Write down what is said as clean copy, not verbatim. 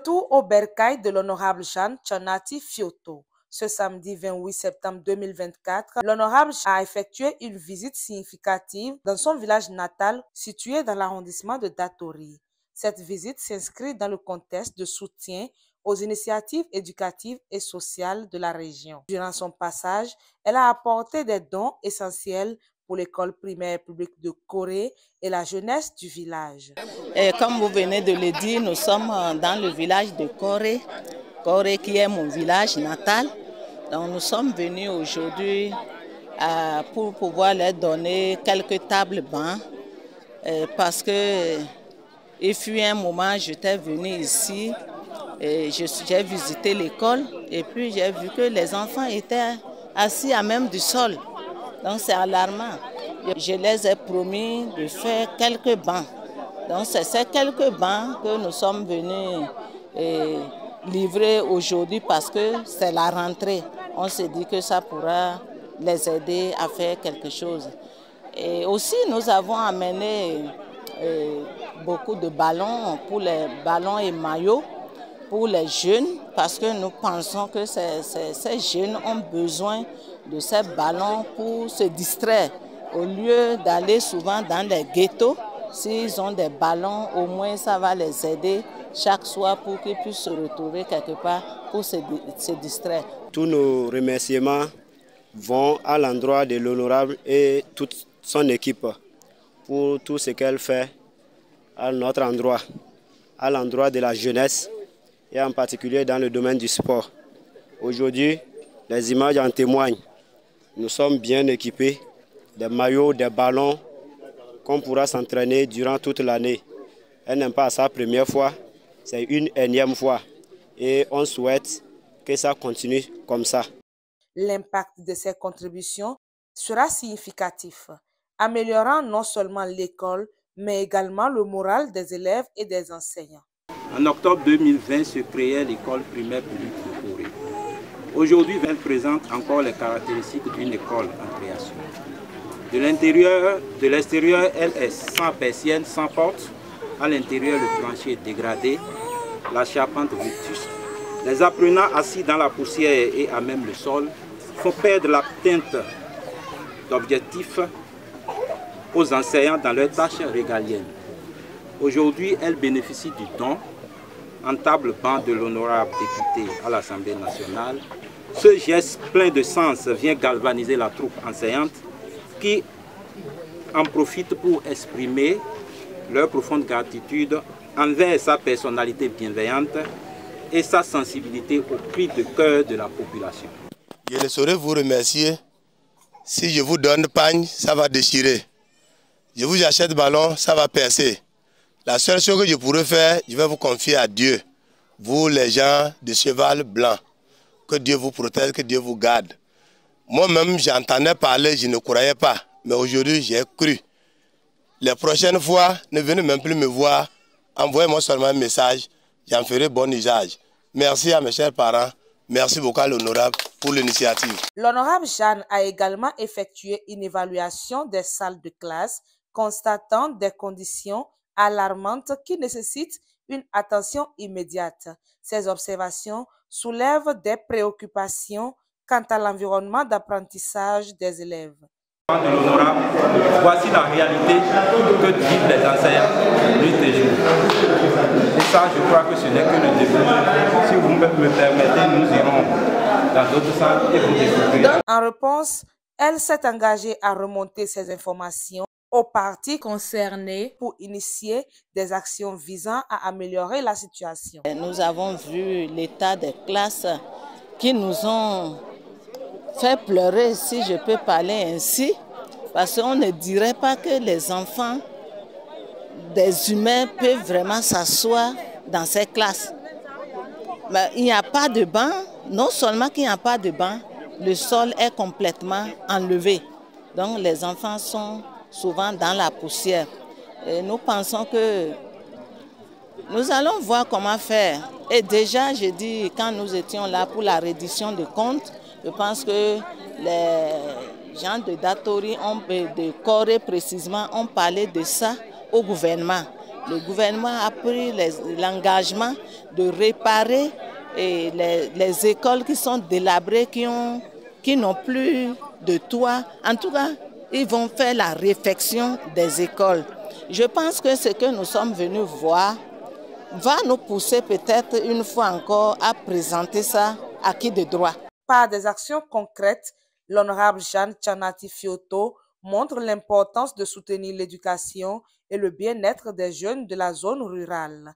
Retour au bercail de l'honorable Jeanne Tchanati Fioto. Ce samedi 28 septembre 2024, l'honorable a effectué une visite significative dans son village natal situé dans l'arrondissement de Datori. Cette visite s'inscrit dans le contexte de soutien aux initiatives éducatives et sociales de la région. Durant son passage, elle a apporté des dons essentiels pour l'école primaire publique de Corée et la jeunesse du village. Et comme vous venez de le dire, nous sommes dans le village de Corée, Corée qui est mon village natal. Donc nous sommes venus aujourd'hui pour pouvoir leur donner quelques tables bancs parce que il fut un moment, j'étais venue ici, j'ai visité l'école et puis j'ai vu que les enfants étaient assis à même du sol. Donc c'est alarmant. Je les ai promis de faire quelques bancs. Donc c'est ces quelques bancs que nous sommes venus livrer aujourd'hui parce que c'est la rentrée. On s'est dit que ça pourra les aider à faire quelque chose. Et aussi nous avons amené beaucoup de ballons pour les ballons et maillots pour les jeunes parce que nous pensons que ces jeunes ont besoin de ces ballons pour se distraire. Au lieu d'aller souvent dans les ghettos, s'ils ont des ballons, au moins ça va les aider chaque soir pour qu'ils puissent se retrouver quelque part pour se distraire. Tous nos remerciements vont à l'endroit de l'honorable et toute son équipe pour tout ce qu'elle fait à notre endroit, à l'endroit de la jeunesse et en particulier dans le domaine du sport. Aujourd'hui, les images en témoignent. Nous sommes bien équipés, des maillots, des ballons, qu'on pourra s'entraîner durant toute l'année. Elle n'est pas à sa première fois, c'est une énième fois. Et on souhaite que ça continue comme ça. L'impact de ces contributions sera significatif, améliorant non seulement l'école, mais également le moral des élèves et des enseignants. En octobre 2020 se créait l'école primaire publique de Corée. Aujourd'hui, elle présente encore les caractéristiques d'une école en création. De l'extérieur, elle est sans persienne, sans porte. À l'intérieur, le plancher est dégradé, la charpente vétuste. Les apprenants assis dans la poussière et à même le sol font perdre la teinte d'objectifs aux enseignants dans leurs tâches régaliennes. Aujourd'hui, elle bénéficie du don en table banc de l'honorable député à l'Assemblée nationale. Ce geste plein de sens vient galvaniser la troupe enseignante qui en profite pour exprimer leur profonde gratitude envers sa personnalité bienveillante et sa sensibilité au cri de cœur de la population. Je ne saurais vous remercier. Si je vous donne pagne, ça va déchirer. Je vous achète ballon, ça va percer. La seule chose que je pourrais faire, je vais vous confier à Dieu. Vous, les gens de cheval blanc. Que Dieu vous protège, que Dieu vous garde. Moi-même, j'entendais parler, je ne croyais pas. Mais aujourd'hui, j'ai cru. Les prochaines fois, ne venez même plus me voir. Envoyez-moi seulement un message. J'en ferai bon usage. Merci à mes chers parents. Merci beaucoup à l'honorable pour l'initiative. L'honorable Jeanne a également effectué une évaluation des salles de classe, constatant des conditions alarmantes qui nécessitent une attention immédiate. Ces observations soulèvent des préoccupations quant à l'environnement d'apprentissage des élèves. De l'honorable, voici la réalité que vivent les enseignants nuit et jour. Et ça, je crois que ce n'est que le début. Si vous me permettez, nous irons dans d'autres salles et vous découvrirez. En réponse, elle s'est engagée à remonter ces informations aux parties concernées pour initier des actions visant à améliorer la situation. Nous avons vu l'état des classes qui nous ont fait pleurer, si je peux parler ainsi, parce qu'on ne dirait pas que les enfants des humains peuvent vraiment s'asseoir dans ces classes. Mais il n'y a pas de banc, non seulement qu'il n'y a pas de banc, le sol est complètement enlevé. Donc les enfants sont souvent dans la poussière. Et nous pensons que nous allons voir comment faire. Et déjà, je dis, quand nous étions là pour la reddition de comptes, je pense que les gens de Datori, de Corée précisément, ont parlé de ça au gouvernement. le gouvernement a pris l'engagement de réparer les écoles qui sont délabrées, qui n'ont plus de toit. En tout cas, ils vont faire la réfection des écoles. Je pense que ce que nous sommes venus voir va nous pousser peut-être une fois encore à présenter ça acquis de droit. Par des actions concrètes, l'honorable Jeanne Tchanati Fioto montre l'importance de soutenir l'éducation et le bien-être des jeunes de la zone rurale.